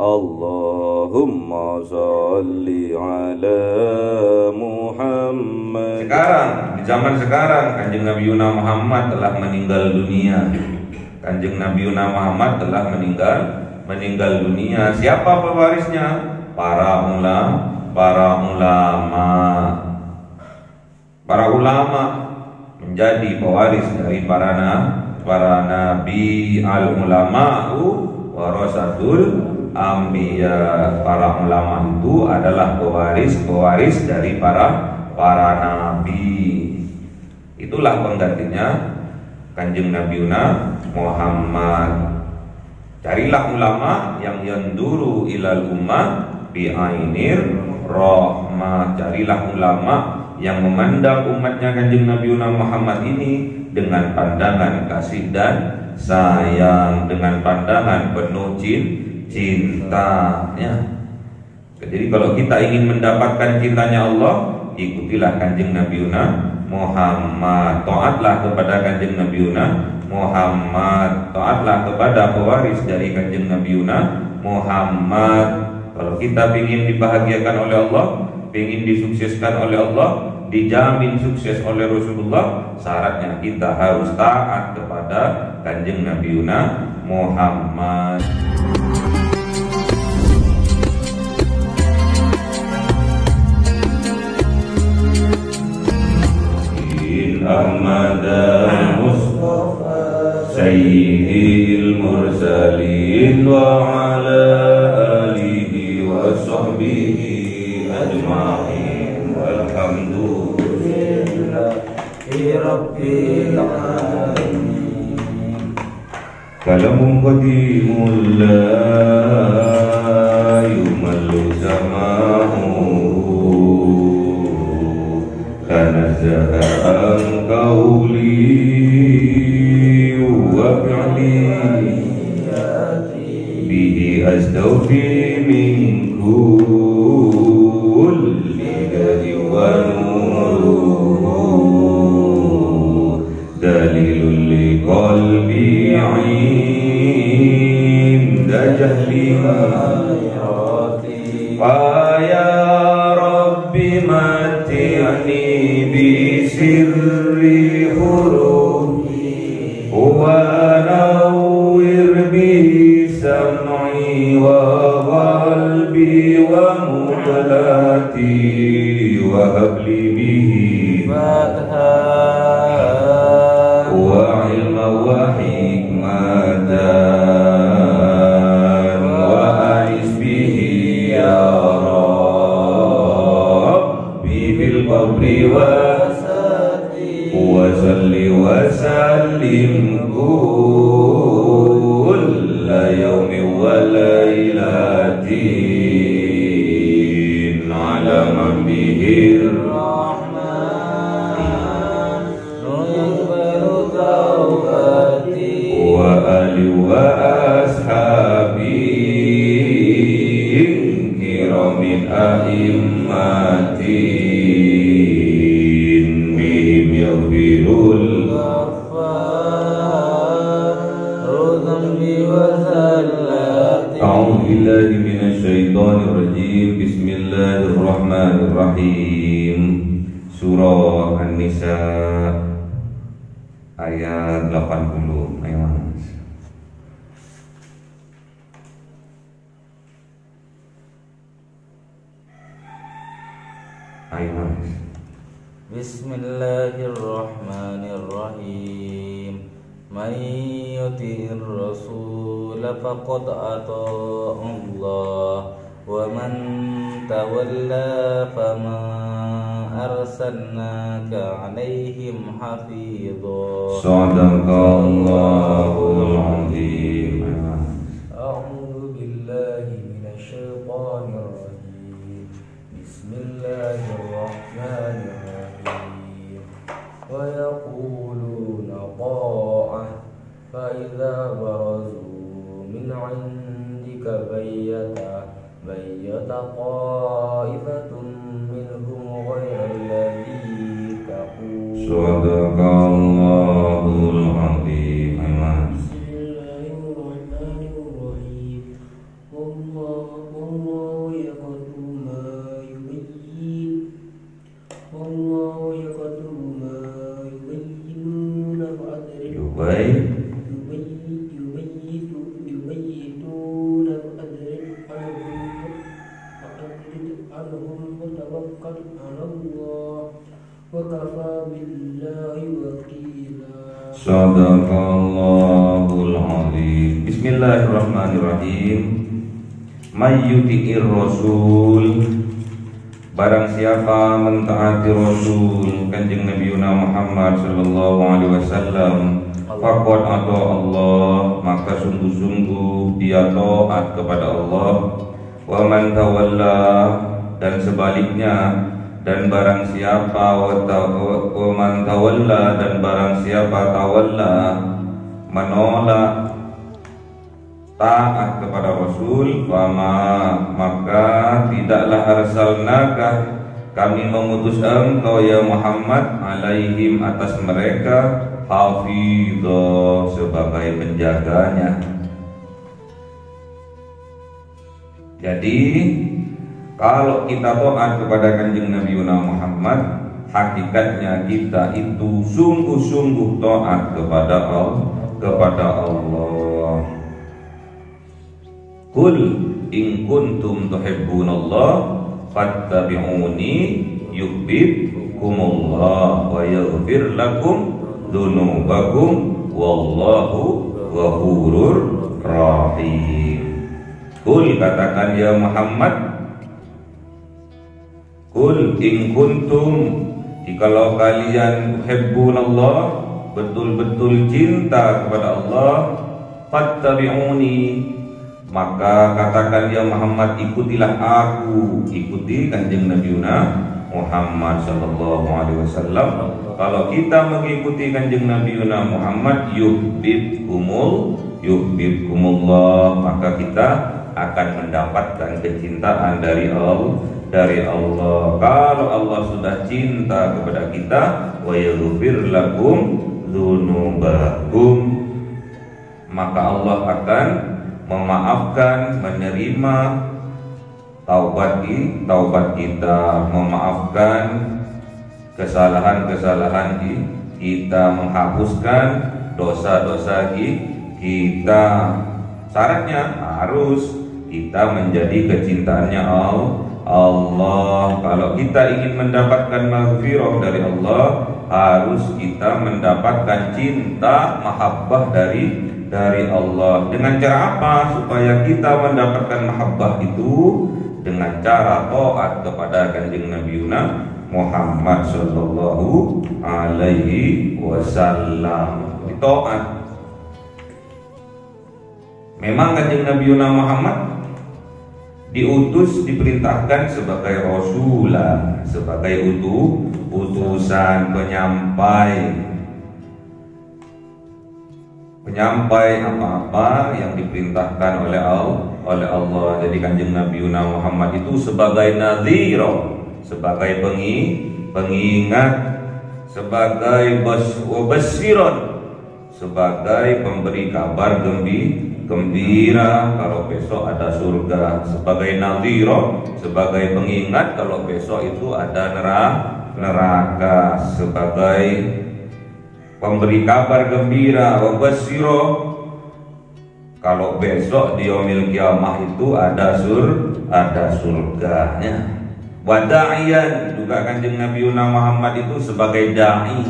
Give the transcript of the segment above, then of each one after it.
Allahumma salli ala Muhammad. Sekarang, di zaman sekarang, Kanjeng Nabi Yuna Muhammad telah meninggal dunia. Kanjeng Nabi Yuna Muhammad telah meninggal dunia. Siapa pewarisnya? Para ulama menjadi pewaris dari para nabi. Al ulama'u warasatul anbiya. Para ulama itu adalah pewaris dari para nabi. Itulah penggantinya Kanjeng Nabi Muhammad. Carilah ulama yang yanduru ilal ummah bi ainir rahmah. Carilah ulama yang memandang umatnya Kanjeng Nabi Muhammad ini dengan pandangan kasih dan sayang, dengan pandangan penuh cinta, ya. Jadi kalau kita ingin mendapatkan cintanya Allah, ikutilah Kanjeng Nabi Muhammad. Taatlah kepada Kanjeng Nabi Muhammad. Taatlah kepada pewaris dari Kanjeng Nabi Muhammad. Kalau kita ingin dibahagiakan oleh Allah, ingin disukseskan oleh Allah, dijamin sukses oleh Rasulullah, syaratnya kita harus taat kepada Kanjeng Nabi Muhammad. Ahmad Mustafa Sayyidil Mursalin wa ala alihi wa sahbihi ajma'in walhamdulillahi rabbil alamin. Kalamun qadimul la yumallu zama'u tanazzaha qawli wa fi'li bihi astawfi min kulli gadi wa nur dalilul li qalbi inda jahli fa ya rabbi mati'ni bi sirri hurufi wa nawwir bi sam'i wa qalbi wa muqlati wa habli bihi fatha wa ilma wa hikmatan wa a'is bihi ya Rabbi bil qabri wa salli wa sallim kulla yawmin wa laylatin ala man bihi rahman nurul tawbati wa ali wa ashabi kiramin a'immati yaghfirul A'udzu billahi minasy syaithanir rajim. Bismillahirrahmanirrahim. Surah An-Nisa ayat 80. Ayo Mas. Ayo Mas. Bismillahirrahmanirrahim. Man yuti'ir rasul faqad ata'a Allah wa man tawalla fama arsalnaka 'alaihim hafidha. Shadaqallahul azim. A'udzu billahi minasy syaithanir rajim. Bismillahirrahmanirrahim. Wa yaquluna ta'ah fa idza barazu min 'indika bayyata ta'ifatun minhum ghayra alladhi taqul. Shadaqallahul azim. Bismillahirrahmanirrahim. وكفى بالله وكيلا. Sadaqallahul azim. Bismillahirrahmanirrahim. Mayyuti'ir rasul, barang siapa mentaati Rasul Kanjeng Nabi Muhammad sallallahu alaihi wasallam, faqad ata Allah, maka sungguh-sungguh dia taat kepada Allah. Wa man tawalla, dan sebaliknya, dan barang siapa wa man tawalla, dan barang siapa tawalla, menolak taat kepada Rasul, maka tidaklah arsalnaka, kami mengutus engkau ya Muhammad, alaihim, atas mereka, hafidha, sebagai penjaganya. Jadi kalau kita taat kepada Kanjeng Nabi Muhammad, hakikatnya kita itu sungguh-sungguh taat kepada Allah. Qul in kuntum tuhibbunallah fattabi'uni yuhibbukumullah wa yaghfir lakum dzunubakum wallahu ghafurur rahim. Qul, katakan ya Muhammad, qul in kuntum, jikalau kalian tuhibbunallah, betul-betul cinta kepada Allah, fattabi'uni, maka katakan ya Muhammad, ikutilah aku, ikuti Kanjeng Nabi Muhammad sallallahu alaihi wasallam. Kalau kita mengikuti Kanjeng Nabi Muhammad, yuhibbukumullah, maka kita akan mendapatkan kecintaan dari Allah. Kalau Allah sudah cinta kepada kita, wa yaghfir lakum dzunubakum, maka Allah akan memaafkan, menerima taubat kita, memaafkan kesalahan-kesalahan kita, menghapuskan dosa-dosa kita. Syaratnya harus kita menjadi kecintaannya Allah. Kalau kita ingin mendapatkan maghfirah dari Allah, harus kita mendapatkan cinta, mahabbah dari Allah. Dengan cara apa supaya kita mendapatkan mahabbah itu? Dengan cara taat kepada Kanjeng Nabi Muhammad sallallahu alaihi wasallam. Taat. Memang Kanjeng Nabi Muhammad diutus, diperintahkan sebagai rasulah, sebagai utusan, penyampai apa-apa yang diperintahkan oleh Allah. Jadi Kanjeng Nabi Muhammad itu sebagai nadhira, sebagai pengingat, sebagai basyiron, sebagai pemberi kabar gembira kalau besok ada surga, sebagai nadhira, sebagai pengingat kalau besok itu ada neraka, sebagai pemberi kabar gembira, wabasyiro, kalau besok di yaumil kiamah itu ada surganya. Wada'iyan, juga Kanjeng Nabi Muhammad itu sebagai dai,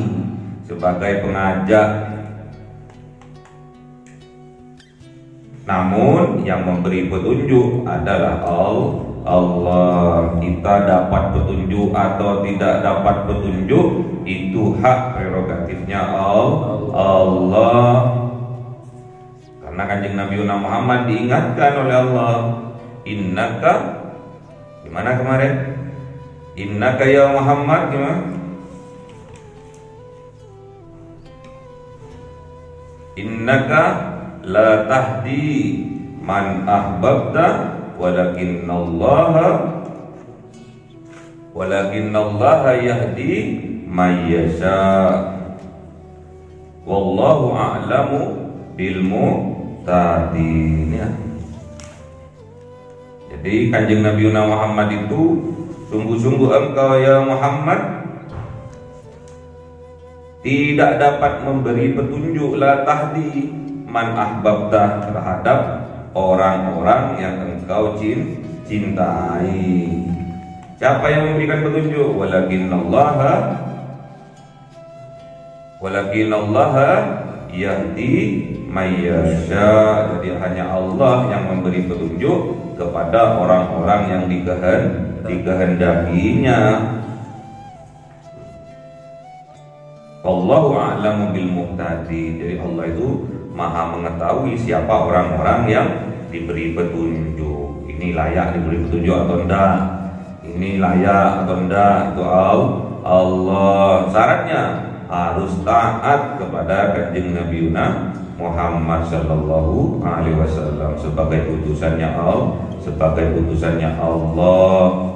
sebagai pengajak. Namun yang memberi petunjuk adalah Allah. Kita dapat petunjuk atau tidak dapat petunjuk, itu hak prerogatifnya Allah. Karena Kanjeng Nabi Muhammad diingatkan oleh Allah, innaka, gimana kemarin? Innaka ya Muhammad, gimana? Innaka la tahdi man ahbabta walakinallaha yahdi may yasha wallahu a'lamu bil muhtadin. Jadi Kanjeng Nabi Muhammad itu, sungguh-sungguh engkau ya Muhammad tidak dapat memberi petunjuk, la tahdi man ahbabta, terhadap orang-orang yang engkau cintai. Siapa yang memberikan petunjuk? Walakinallaha Walakinallaha yahdi may yasha. Jadi hanya Allah yang memberi petunjuk kepada orang-orang yang dikehendakinya. Wallahu a'lamu bil muhtadin. Jadi Allah itu Maha mengetahui siapa orang-orang yang diberi petunjuk. Ini layak diberi petunjuk atau enggak? Ini layak atau enggak? Itu Allah. Syaratnya harus taat kepada kanjeng Nabi Muhammad sallallahu alaihi wasallam sebagai utusannya Allah.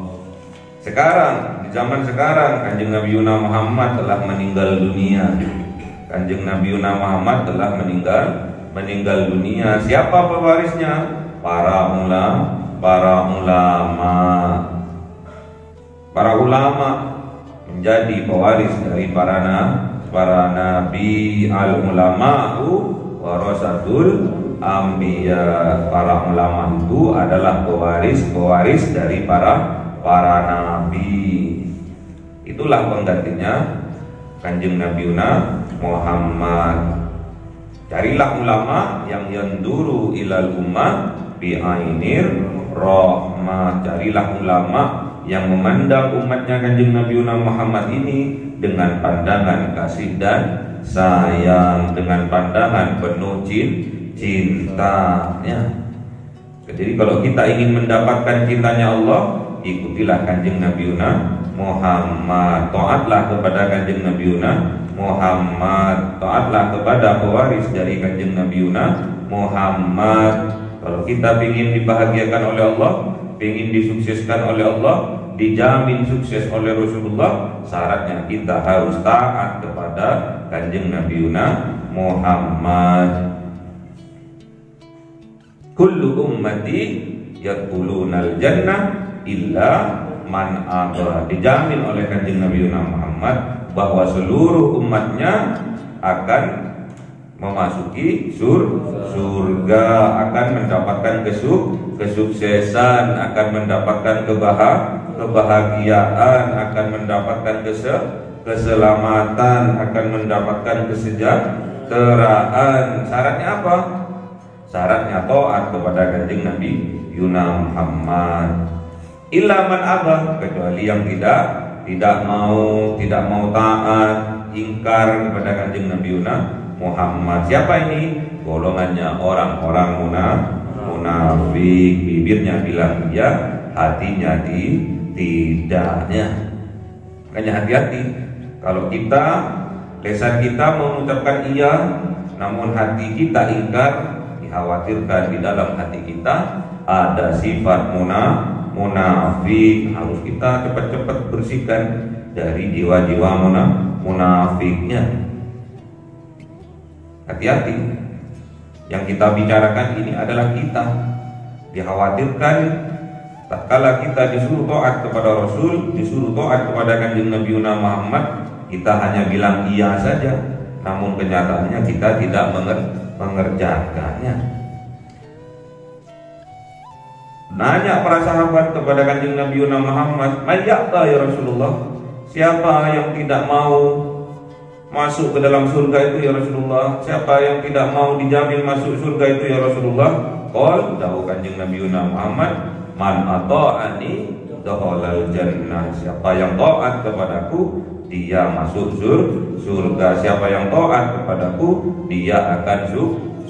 Sekarang di zaman sekarang kanjeng Nabi Muhammad telah meninggal dunia. Kanjeng Nabi Muhammad telah meninggal dunia. Siapa pewarisnya? Para ulama menjadi pewaris dari para nabi. Al ulama'u warasatul anbiya. Para ulama itu adalah pewaris dari para nabi. Itulah penggantinya kanjeng Nabi Muhammad. Carilah ulama yang yanduru ilal ummah bi'ainir rahmah. Carilah ulama yang memandang umatnya kanjeng Nabi Muhammad ini dengan pandangan kasih dan sayang, dengan pandangan penuh cinta. Jadi kalau kita ingin mendapatkan cintanya Allah, ikutilah kanjeng Nabi Muhammad. Taatlah kepada kanjeng Nabi Muhammad. Taatlah kepada pewaris dari kanjeng Nabi Muhammad. Kalau kita ingin dibahagiakan oleh Allah, ingin disukseskan oleh Allah, dijamin sukses oleh Rasulullah, syaratnya kita harus taat kepada kanjeng Nabi Muhammad. Kullu ummati yadkhulunal jannah illa man aba. Dijamin oleh kanjeng Nabi Muhammad bahwa seluruh umatnya akan memasuki surga, akan mendapatkan kesuksesan, akan mendapatkan kebahagiaan, akan mendapatkan keselamatan, akan mendapatkan kesejahteraan. Syaratnya apa? Syaratnya taat kepada kanjeng Nabi Muhammad. Illa man abah, kecuali yang tidak mau taat, ingkar kepada kanjeng Nabi Muhammad. Siapa ini? Golongannya orang-orang munafik. Bibirnya bilang iya, hatinya tidaknya. Makanya hati-hati kalau kita, lisan kita mengucapkan iya, namun hati kita ingkar. Dikhawatirkan di dalam hati kita ada sifat munafik. Harus kita cepat-cepat bersihkan dari jiwa-jiwa munafiknya. Hati-hati. Yang kita bicarakan ini adalah kita. Dikhawatirkan tatkala kita disuruh taat kepada Rasul, disuruh taat kepada kanjeng Nabi Muhammad, kita hanya bilang iya saja, namun kenyataannya kita tidak mengerjakannya. Nanya para sahabat kepada kanjeng Nabi Muhammad, "Mayyaka ya Rasulullah? Siapa yang tidak mau masuk ke dalam surga itu ya Rasulullah? Siapa yang tidak mau dijamin masuk surga itu ya Rasulullah?" Qol, dawuh kanjeng Nabi Muhammad, "Man ata'ani dakhalal jannah." Siapa yang taat kepadaku, dia masuk surga. Siapa yang taat kepadaku, dia akan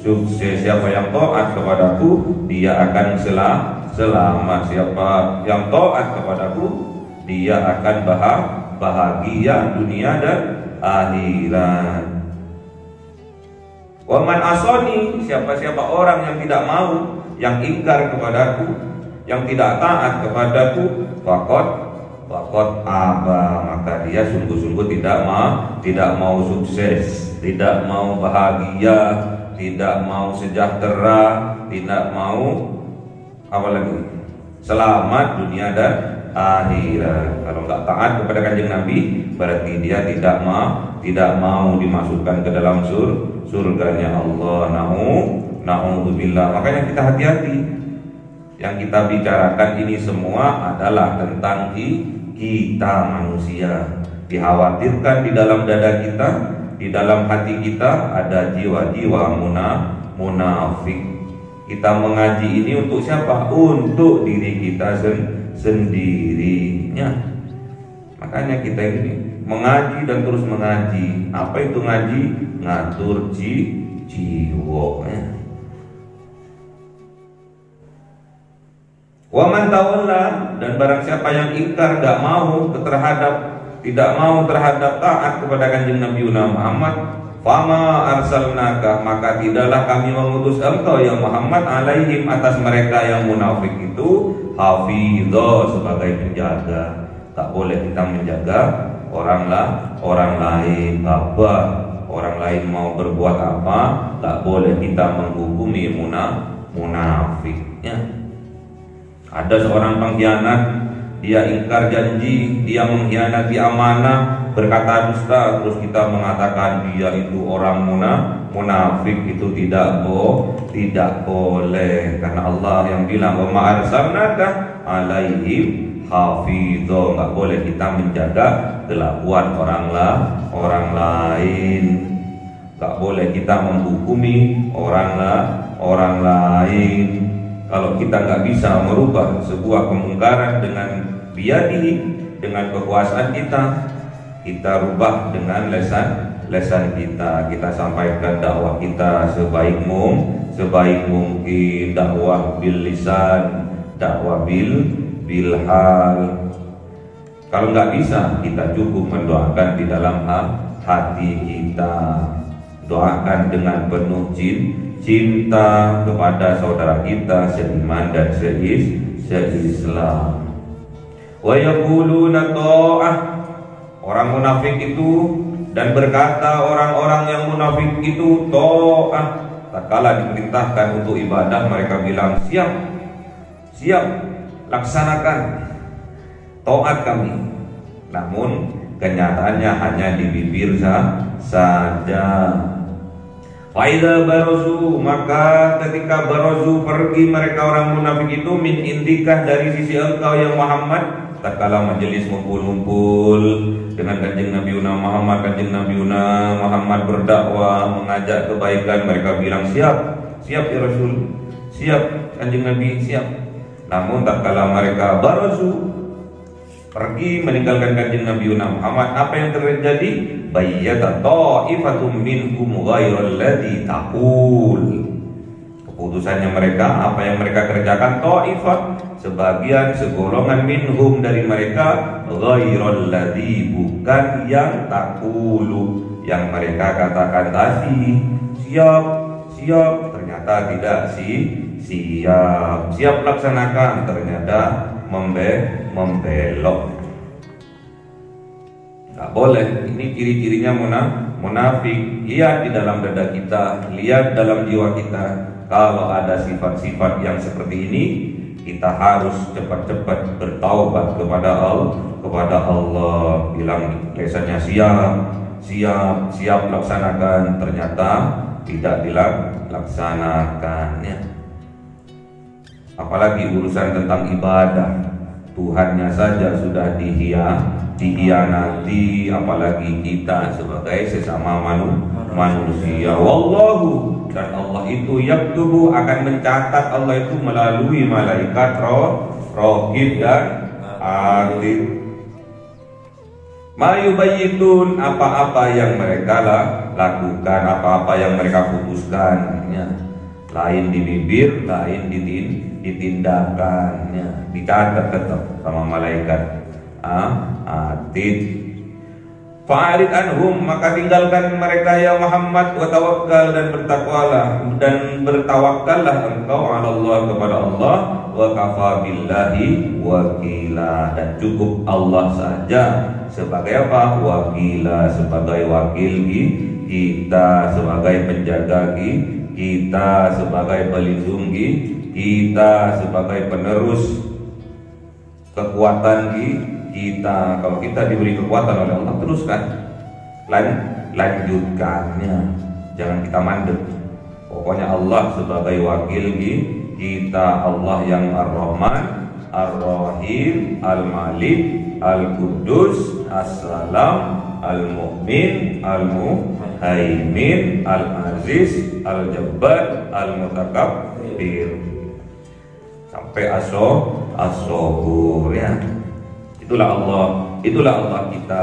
sukses. Siapa yang taat kepadaku, dia akan selamat. Siapa yang taat kepadaku, dia akan bahagia dunia dan akhirat. Wa man asani, siapa-siapa orang yang tidak mau, yang ingkar kepadaku, yang tidak taat kepadaku, faqad aba, maka dia sungguh-sungguh tidak mau sukses, tidak mau bahagia, tidak mau sejahtera, tidak mau apalagi selamat dunia dan akhirat. Kalau nggak taat kepada kanjeng Nabi, berarti dia tidak mau dimasukkan ke dalam surganya Allah. Na'udzubillah. Makanya kita hati-hati. Yang kita bicarakan ini semua adalah tentang kita manusia. Dikhawatirkan di dalam dada kita, di dalam hati kita ada jiwa-jiwa munafik. Kita mengaji ini untuk siapa? Untuk diri kita sendirinya. Makanya kita ini mengaji dan terus mengaji. Apa itu ngaji? Ngatur jiwa. Wa man tawalla, dan barang siapa yang ingkar, tidak mau terhadap taat kepada kanjeng Nabi Muhammad, fama arsalnaka, maka tidaklah kami mengutus engkau ya Muhammad alaihim, atas mereka yang munafik itu, hafidho, sebagai penjaga. Tak boleh kita menjaga orang lain. Orang lain mau berbuat apa, tak boleh kita menghukumi munafiknya. Ada seorang pengkhianat, dia ingkar janji, dia mengkhianati amanah, berkata dusta, terus kita mengatakan dia itu orang munafik, itu tidak boleh, karena Allah yang bilang wa ma arsalnaka alaihim hafidho. Enggak boleh kita menjaga kelakuan orang lain, enggak boleh kita menghukumi orang lain. Kalau kita nggak bisa merubah sebuah kemungkaran dengan biyadihi, dengan kekuasaan kita rubah dengan lesan kita. Kita sampaikan dakwah kita sebaik mungkin, dakwah bil lisan, dakwah bil hal. Kalau nggak bisa, kita cukup mendoakan di dalam hati kita. Doakan dengan penuh cinta kepada saudara kita seiman dan seislam. Wa yaquluna ta'ah, orang munafik itu, dan berkata orang-orang yang munafik itu ta'ah, tatkala diperintahkan untuk ibadah mereka bilang siap, laksanakan taat kami. Namun kenyataannya hanya di bibir saja. Faida barozu, maka ketika barozu pergi mereka orang munafik itu, min indikah, dari sisi engkau yang Muhammad, tatkala majelis ngumpul dengan kanjeng Nabi Muhammad berdakwah mengajak kebaikan, mereka bilang siap ya Rasul, siap kanjeng Nabi, siap. Namun tatkala mereka barozu pergi meninggalkan kanjeng Nabi Muhammad, apa yang terjadi? Bayyata ta'ifatum minkum ghairal ladzi taqul. Keputusannya mereka, apa yang mereka kerjakan, ta'ifah, sebagian segolongan minhum dari mereka, ghairal ladzi, bukan yang taqulu, yang mereka katakan tadi. Siap, ternyata tidak siap laksanakan, ternyata membelok. Gak boleh. Ini ciri-cirinya munafik. Lihat di dalam dada kita, lihat dalam jiwa kita. Kalau ada sifat-sifat yang seperti ini, kita harus cepat-cepat bertaubat kepada Allah. Bilang lesannya siap laksanakan, ternyata tidak dilaksanakannya. Apalagi urusan tentang ibadah, Tuhannya saja sudah dihianati, apalagi kita sebagai sesama manusia. Wallahu, dan Allah itu yaktubu, akan mencatat, Allah itu melalui malaikat rohib dan atid. Ma yubayyitun, apa-apa yang mereka lakukan, apa-apa yang mereka putuskannya, lain di bibir, lain di tindakannya, dicatat tetap sama malaikat atid. Fa'arid anhum, maka tinggalkan mereka ya Muhammad, wa tawakkal, dan bertawakkallah engkau ala Allah, kepada Allah, wa kafa billahi wakila, dan cukup Allah saja sebagai apa? Wakila, sebagai wakil kita, sebagai penjaga kita, sebagai pelindung kita, sebagai penerus kekuatan kita. Kalau kita diberi kekuatan oleh Allah, teruskan, lanjutkannya, jangan kita mandek. Pokoknya Allah sebagai wakil kita, Allah yang Ar-Rahman, Ar-Rahim, Al-Malik, Al-Qudus, As-Salam, Al-Mu'min, Al-Mu'min. Al-Haimin, Al-Aziz, Al-Jabbar, Al-Mutakabbir. Sampai as-Sabur ya. Itulah Allah kita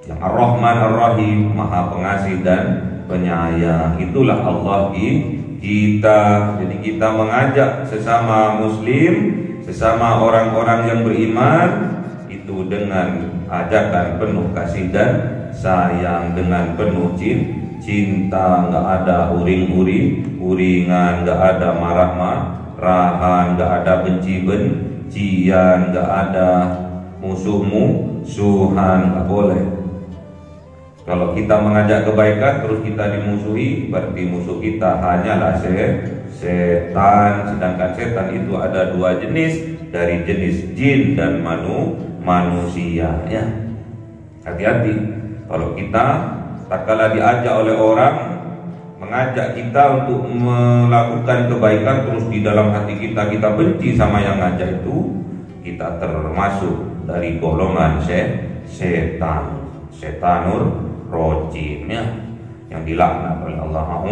yang Ar-Rahman Ar-Rahim, Maha Pengasih dan Penyayang. Itulah Allah kita. Jadi kita mengajak sesama muslim, sesama orang-orang yang beriman itu dengan ajakan penuh kasih dan sayang, dengan penuh cinta, nggak ada uring-uringan, nggak ada marah-marahan, nggak ada benci-bencian, nggak ada musuh-musuhan, nggak boleh. Kalau kita mengajak kebaikan terus kita dimusuhi, berarti musuh kita hanyalah setan. Sedangkan setan itu ada dua jenis, dari jenis jin dan manusia ya. Hati-hati kalau kita tak kala diajak oleh orang mengajak kita untuk melakukan kebaikan, terus di dalam hati kita benci sama yang ngajak itu, kita termasuk dari golongan setanur rojim ya, yang dilaknat oleh Allah.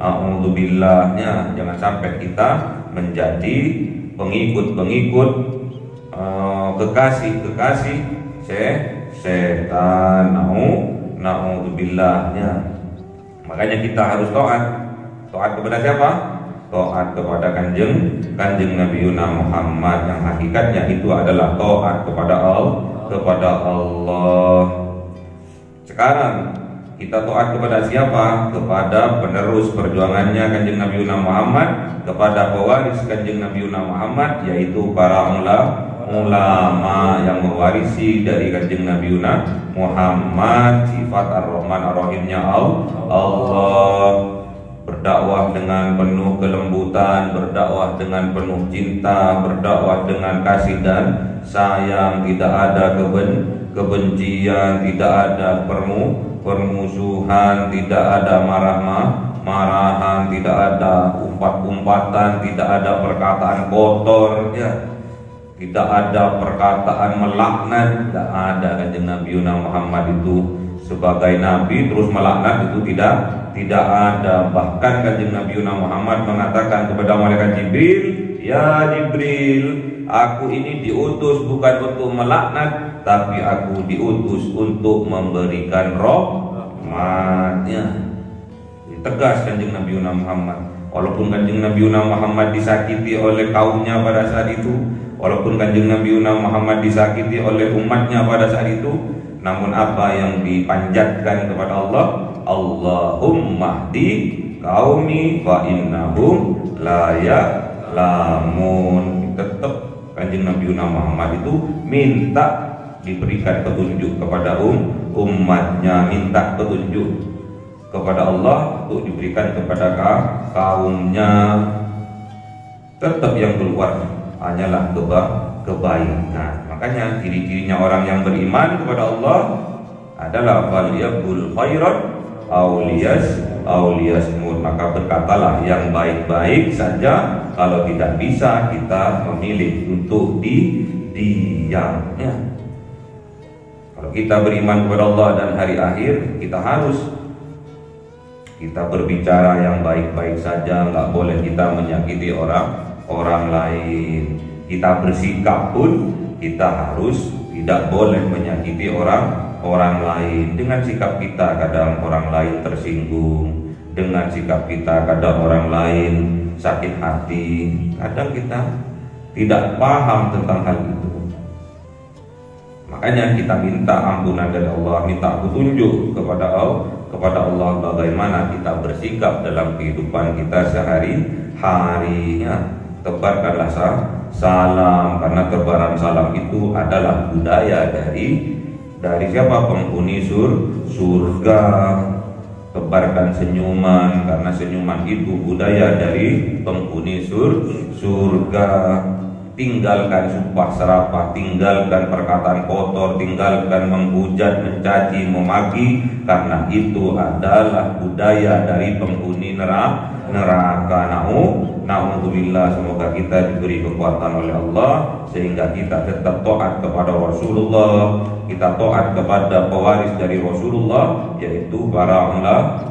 A'udzubillahnya. Jangan sampai kita menjadi pengikut kekasih setan. Na'udzubillahnya. Makanya kita harus taat kepada siapa? Taat kepada kanjeng Nabi Muhammad, yang hakikatnya itu adalah taat kepada Allah. Sekarang kita taat kepada siapa? Kepada penerus perjuangannya kanjeng Nabi Muhammad, kepada pewaris kanjeng Nabi Muhammad, yaitu para ulama yang mewarisi dari kanjeng Nabi Muhammad sifat Ar-Rahman Ar-Rahimnya Allah. Berdakwah dengan penuh kelembutan, berdakwah dengan penuh cinta, berdakwah dengan kasih dan sayang, tidak ada kebencian, tidak ada permusuhan, tidak ada marahan, tidak ada umpat-umpatan, tidak ada perkataan kotor ya. Tidak ada perkataan melaknat, tidak ada. Kanjeng Nabi Muhammad itu sebagai nabi terus melaknat itu tidak ada. Bahkan kanjeng Nabi Muhammad mengatakan kepada malaikat Jibril, "Ya Jibril, aku ini diutus bukan untuk melaknat, tapi aku diutus untuk memberikan rahmatnya." Tegas kanjeng Nabi Muhammad. Walaupun kanjeng Nabi Muhammad disakiti oleh kaumnya pada saat itu, walaupun kanjeng Nabi Muhammad disakiti oleh umatnya pada saat itu, namun apa yang dipanjatkan kepada Allah? Allahumma hdi qaumi fa innahum la ya'lamun. Tetap kanjeng Nabi Muhammad itu minta diberikan petunjuk kepada umatnya, minta petunjuk kepada Allah untuk diberikan kepada kaumnya. Tetap yang keluar hanyalah kebaikan. Makanya ciri-cirinya orang yang beriman kepada Allah adalah falyaqul khairan aw liyasmut. Maka berkatalah yang baik-baik saja, kalau tidak bisa kita memilih untuk diam ya. Kalau kita beriman kepada Allah dan hari akhir, kita berbicara yang baik-baik saja, nggak boleh kita menyakiti orang lain. Kita bersikap pun kita harus tidak boleh menyakiti orang lain. Dengan sikap kita kadang orang lain tersinggung, dengan sikap kita kadang orang lain sakit hati, kadang kita tidak paham tentang hal itu. Makanya kita minta ampunan dari Allah, minta petunjuk kepada Allah bagaimana kita bersikap dalam kehidupan kita sehari-harinya. Tebarkanlah salam, karena tebaran salam itu adalah budaya dari siapa? Penghuni surga. Tebarkan senyuman, karena senyuman itu budaya dari penghuni surga. Tinggalkan sumpah serapah, tinggalkan perkataan kotor, tinggalkan menghujat, mencaci, memaki, karena itu adalah budaya dari penghuni neraka. neraka. Na'udzubillah, semoga kita diberi kekuatan oleh Allah sehingga kita tetap taat kepada Rasulullah, kita taat kepada pewaris dari Rasulullah, yaitu para ulama.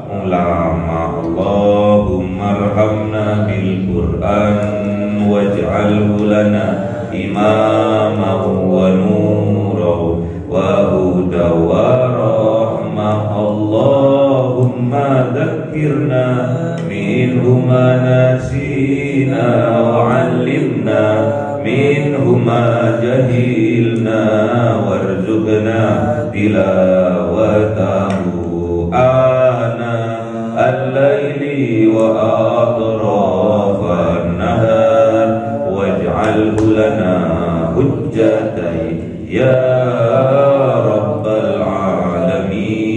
Allahumma arhamna bil Qur'an waj'alhu lana imaman wa nuran wa hudan wa rahmah. Allahumma dzakkirna minhu ma nasina wa 'allimna minhu ma jahilna warzuqna tilawatahu ana al-laili wa atrafan nahar waj'alhu lana hujjatan ya rabbal alamin.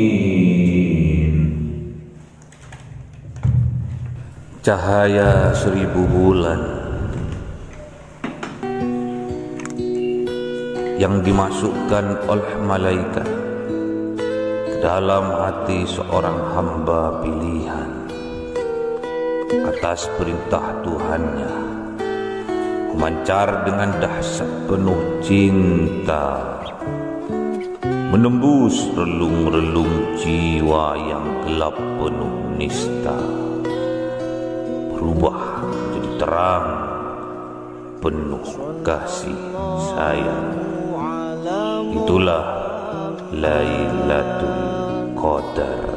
Cahaya 1000 bulan yang dimasukkan oleh malaikat ke dalam hati seorang hamba pilihan atas perintah Tuhannya, memancar dengan dahsyat penuh cinta, menembus relung-relung jiwa yang gelap penuh nista, berubah menjadi terang penuh kasih sayang. Itulah Lailatul Qadar.